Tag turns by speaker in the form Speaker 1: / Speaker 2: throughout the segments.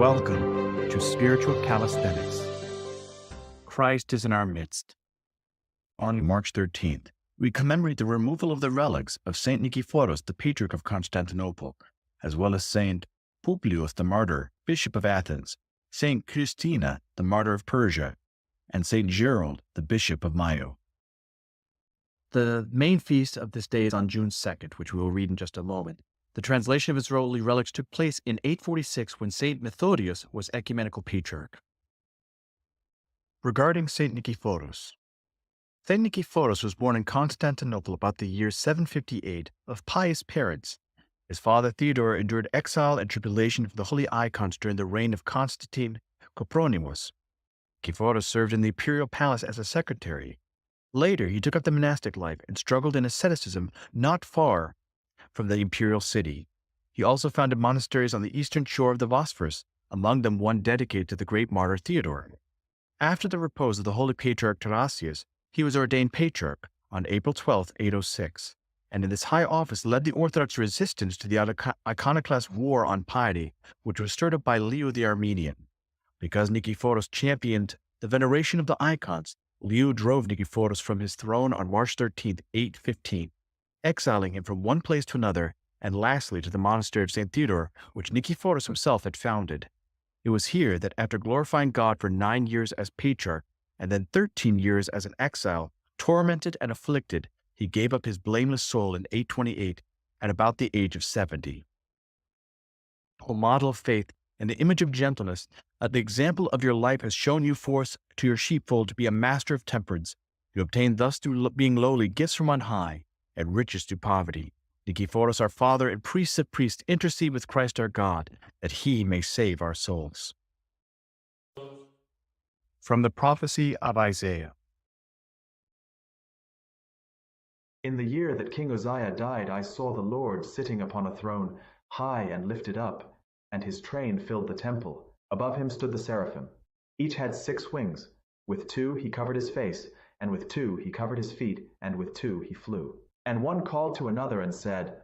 Speaker 1: Welcome to Spiritual Calisthenics. Christ is in our midst. On March 13th, we commemorate the removal of the relics of Saint Nicephorus, the Patriarch of Constantinople, as well as Saint Pouplios, the Martyr, Bishop of Athens, Saint Christina, the Martyr of Persia, and Saint Gerald, the Bishop of Mayo. The main feast of this day is on June 2nd, which we will read in just a moment. The translation of his holy relics took place in 846 when Saint Methodius was ecumenical patriarch. Regarding Saint Nicephorus. Saint Nicephorus was born in Constantinople about the year 758 of pious parents. His father Theodore endured exile and tribulation for the holy icons during the reign of Constantine Copronymus. Nicephorus served in the imperial palace as a secretary. Later, he took up the monastic life and struggled in asceticism not far from the imperial city. He also founded monasteries on the eastern shore of the Bosphorus, among them one dedicated to the great martyr Theodore. After the repose of the holy patriarch Tarasius, he was ordained patriarch on April 12, 806, and in this high office led the Orthodox resistance to the iconoclast war on piety, which was stirred up by Leo the Armenian. Because Nicephorus championed the veneration of the icons, Leo drove Nicephorus from his throne on March 13, 815, exiling him from one place to another, and lastly to the monastery of St. Theodore, which Nicephorus himself had founded. It was here that after glorifying God for 9 years as patriarch, and then 13 years as an exile, tormented and afflicted, he gave up his blameless soul in 828 at about the age of 70. O model of faith and the image of gentleness, the example of your life has shown you forth to your sheepfold to be a master of temperance. You obtained thus through being lowly gifts from on high, and riches to poverty. Nicephorus, our Father and priest of priests, intercede with Christ our God, that he may save our souls. From the prophecy of Isaiah.
Speaker 2: In the year that King Uzziah died, I saw the Lord sitting upon a throne, high and lifted up, and his train filled the temple. Above him stood the seraphim. Each had 6 wings. With 2 he covered his face, and with 2 he covered his feet, and with 2 he flew. And one called to another and said,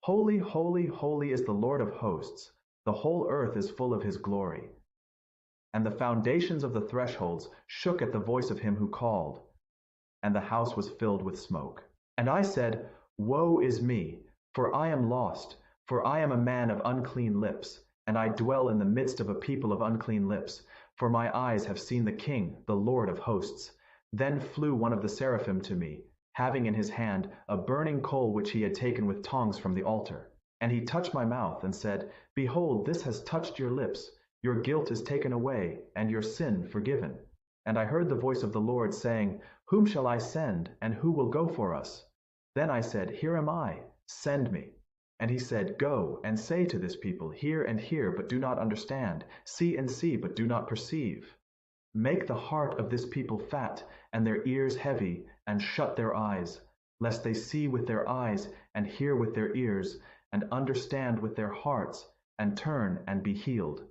Speaker 2: Holy, holy, holy is the Lord of hosts. The whole earth is full of his glory. And the foundations of the thresholds shook at the voice of him who called, and the house was filled with smoke. And I said, Woe is me, for I am lost, for I am a man of unclean lips, and I dwell in the midst of a people of unclean lips, for my eyes have seen the King, the Lord of hosts. Then flew one of the seraphim to me, having in his hand a burning coal which he had taken with tongs from the altar. And he touched my mouth and said, Behold, this has touched your lips. Your guilt is taken away, and your sin forgiven. And I heard the voice of the Lord saying, Whom shall I send, and who will go for us? Then I said, Here am I, send me. And he said, Go, and say to this people, Hear and hear, but do not understand. See and see, but do not perceive. Make the heart of this people fat, and their ears heavy, and shut their eyes, lest they see with their eyes, and hear with their ears, and understand with their hearts, and turn and be healed.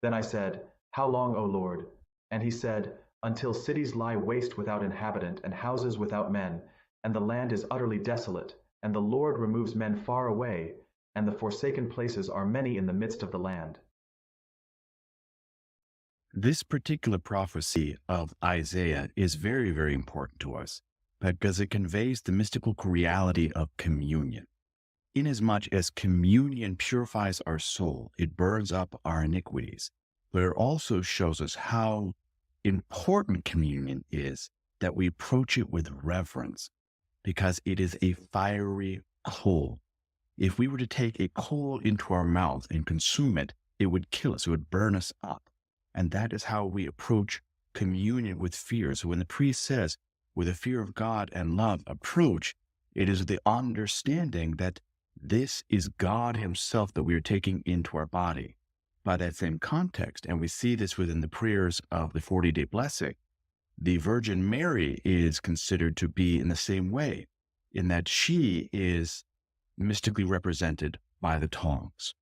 Speaker 2: Then I said, How long, O Lord? And he said, Until cities lie waste without inhabitant, and houses without men, and the land is utterly desolate, and the Lord removes men far away, and the forsaken places are many in the midst of the land.
Speaker 1: This particular prophecy of Isaiah is very, very important to us because it conveys the mystical reality of communion. Inasmuch as communion purifies our soul, it burns up our iniquities, but it also shows us how important communion is, that we approach it with reverence, because it is a fiery coal. If we were to take a coal into our mouth and consume it, it would kill us, it would burn us up. And that is how we approach communion with fear. So when the priest says, with the fear of God and love, approach, it is the understanding that this is God himself that we are taking into our body. By that same context, and we see this within the prayers of the 40-day blessing, the Virgin Mary is considered to be in the same way, in that she is mystically represented by the tongs.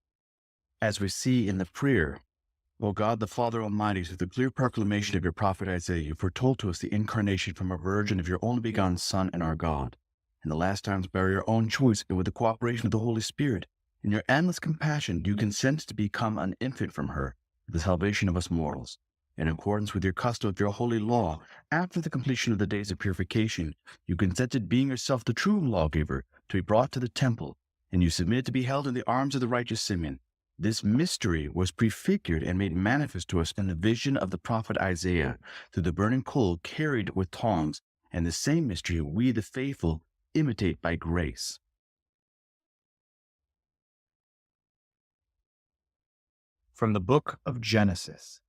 Speaker 1: As we see in the prayer, O God, the Father Almighty, through the clear proclamation of your prophet Isaiah, you foretold to us the incarnation from a virgin of your only begotten Son and our God. In the last times, by your own choice and with the cooperation of the Holy Spirit, in your endless compassion, you consent to become an infant from her, the salvation of us mortals. In accordance with your custom of your holy law, after the completion of the days of purification, you consented, being yourself the true lawgiver, to be brought to the temple, and you submitted to be held in the arms of the righteous Simeon. This mystery was prefigured and made manifest to us in the vision of the prophet Isaiah, through the burning coal carried with tongs, and the same mystery we, the faithful, imitate by grace. From the book of Genesis.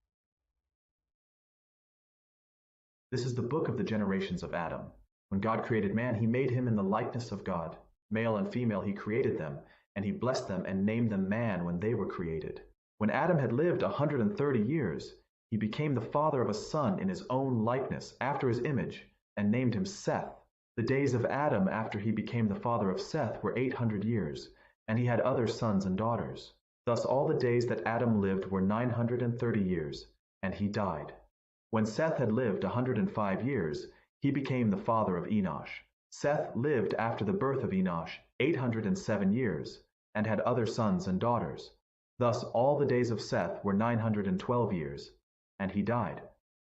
Speaker 2: This is the book of the generations of Adam. When God created man, he made him in the likeness of God. Male and female he created them, and he blessed them and named them man when they were created. When Adam had lived 130 years, he became the father of a son in his own likeness, after his image, and named him Seth. The days of Adam after he became the father of Seth were 800 years, and he had other sons and daughters. Thus all the days that Adam lived were 930 years, and he died. When Seth had lived 105 years, he became the father of Enosh. Seth lived after the birth of Enosh 807 years, and had other sons and daughters. Thus all the days of Seth were 912 years, and he died.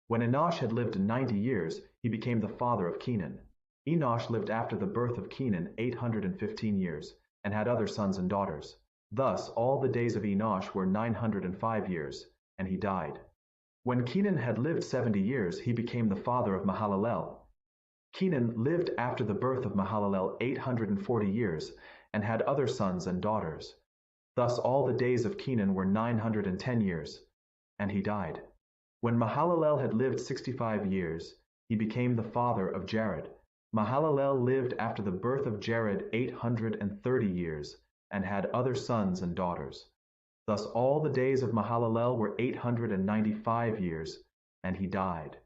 Speaker 2: When Enosh had lived 90 years, he became the father of Kenan. Enosh lived after the birth of Kenan 815 years, and had other sons and daughters. Thus all the days of Enosh were 905 years, and he died. When Kenan had lived 70 years, he became the father of Mahalalel. Kenan lived after the birth of Mahalalel 840 years, and had other sons and daughters. Thus all the days of Kenan were 910 years, and he died. When Mahalalel had lived 65 years, he became the father of Gerald. Mahalalel lived after the birth of Gerald 830 years, and had other sons and daughters. Thus all the days of Mahalalel were 895 years, and he died.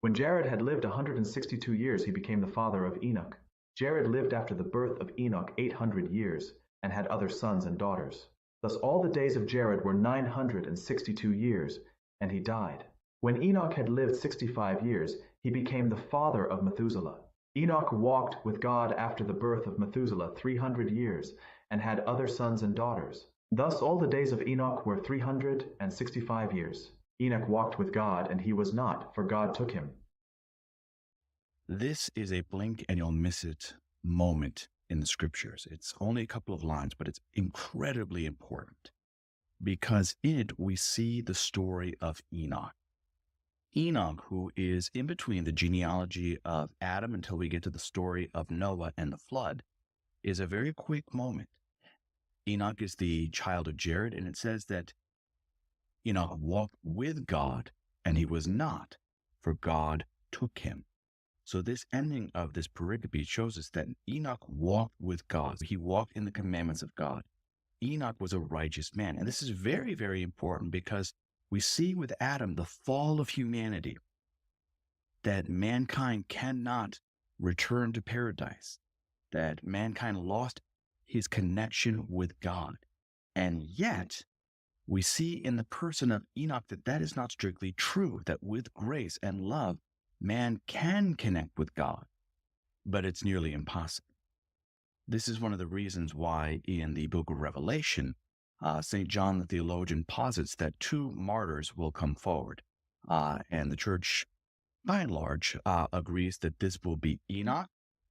Speaker 2: When Gerald had lived 162 years, he became the father of Enoch. Gerald lived after the birth of Enoch 800 years, and had other sons and daughters. Thus all the days of Gerald were 962 years, and he died. When Enoch had lived 65 years, he became the father of Methuselah. Enoch walked with God after the birth of Methuselah 300 years, and had other sons and daughters. Thus all the days of Enoch were 365 years. Enoch walked with God, and he was not, for God took him.
Speaker 1: This is a blink and you'll miss it moment in the scriptures. It's only a couple of lines, but it's incredibly important because in it we see the story of Enoch. Enoch, who is in between the genealogy of Adam until we get to the story of Noah and the flood, is a very quick moment. Enoch is the child of Gerald, and it says that Enoch walked with God, and he was not, for God took him. So this ending of this pericope shows us that Enoch walked with God. He walked in the commandments of God. Enoch was a righteous man. And this is very, very important because we see with Adam the fall of humanity, that mankind cannot return to paradise, that mankind lost his connection with God. And yet, we see in the person of Enoch that that is not strictly true, that with grace and love, man can connect with God, but it's nearly impossible. This is one of the reasons why in the book of Revelation, St. John the theologian posits that two martyrs will come forward. And the church, by and large, agrees that this will be Enoch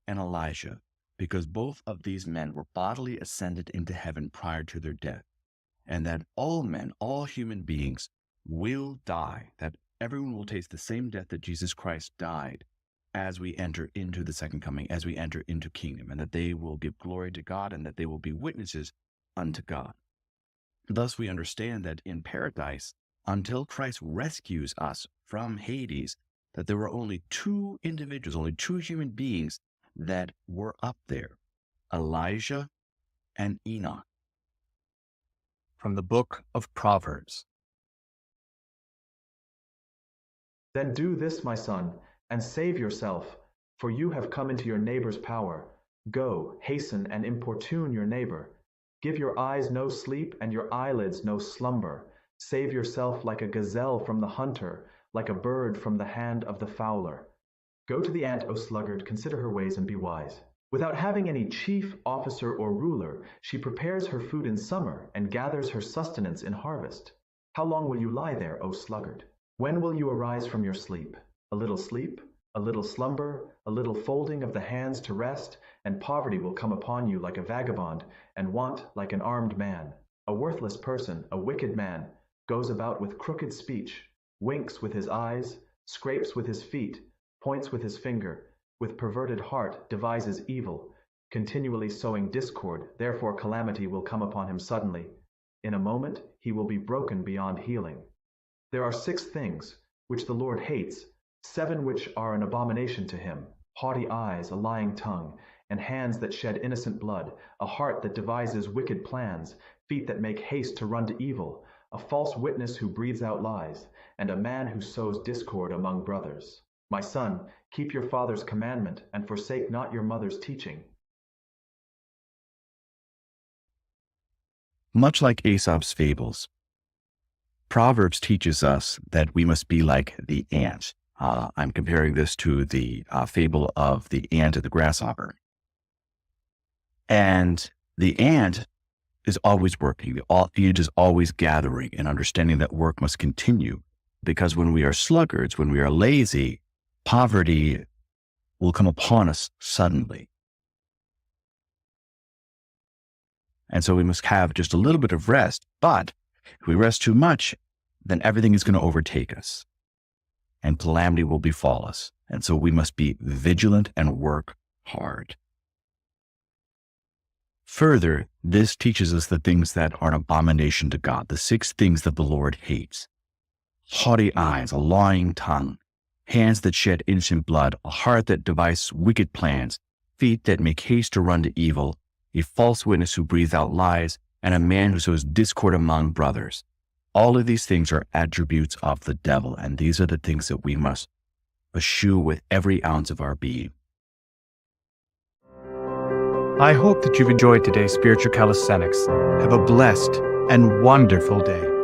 Speaker 1: and Elijah, because both of these men were bodily ascended into heaven prior to their death, and that all men, all human beings will die, that everyone will taste the same death that Jesus Christ died as we enter into the second coming, as we enter into kingdom, and that they will give glory to God and that they will be witnesses unto God. Thus we understand that in paradise, until Christ rescues us from Hades, that there were only two individuals, only two human beings that were up there, Elijah and Enoch. From the book of Proverbs.
Speaker 2: Then do this, my son, and save yourself, for you have come into your neighbor's power. Go, hasten and importune your neighbor. Give your eyes no sleep and your eyelids no slumber. Save yourself like a gazelle from the hunter, like a bird from the hand of the fowler. Go to the ant, O sluggard, consider her ways and be wise. Without having any chief, officer, or ruler, she prepares her food in summer and gathers her sustenance in harvest. How long will you lie there, O sluggard? When will you arise from your sleep? A little sleep, a little slumber, a little folding of the hands to rest, and poverty will come upon you like a vagabond, and want like an armed man. A worthless person, a wicked man, goes about with crooked speech, winks with his eyes, scrapes with his feet, points with his finger, with perverted heart devises evil, continually sowing discord, therefore calamity will come upon him suddenly. In a moment he will be broken beyond healing. There are 6 things which the Lord hates, 7 which are an abomination to him: haughty eyes, a lying tongue, and hands that shed innocent blood, a heart that devises wicked plans, feet that make haste to run to evil, a false witness who breathes out lies, and a man who sows discord among brothers. My son, keep your father's commandment, and forsake not your mother's teaching.
Speaker 1: Much like Aesop's fables, Proverbs teaches us that we must be like the ant. I'm comparing this to the fable of the ant and the grasshopper. And the ant is always working. The ant is always gathering and understanding that work must continue, because when we are sluggards, when we are lazy, poverty will come upon us suddenly. And so we must have just a little bit of rest. But if we rest too much, then everything is going to overtake us and calamity will befall us. And so we must be vigilant and work hard. Further, this teaches us the things that are an abomination to God, the 6 things that the Lord hates: haughty eyes, a lying tongue, hands that shed innocent blood, a heart that devises wicked plans, feet that make haste to run to evil, a false witness who breathes out lies, and a man who sows discord among brothers. All of these things are attributes of the devil, and these are the things that we must eschew with every ounce of our being.
Speaker 3: I hope that you've enjoyed today's Spiritual Calisthenics. Have a blessed and wonderful day.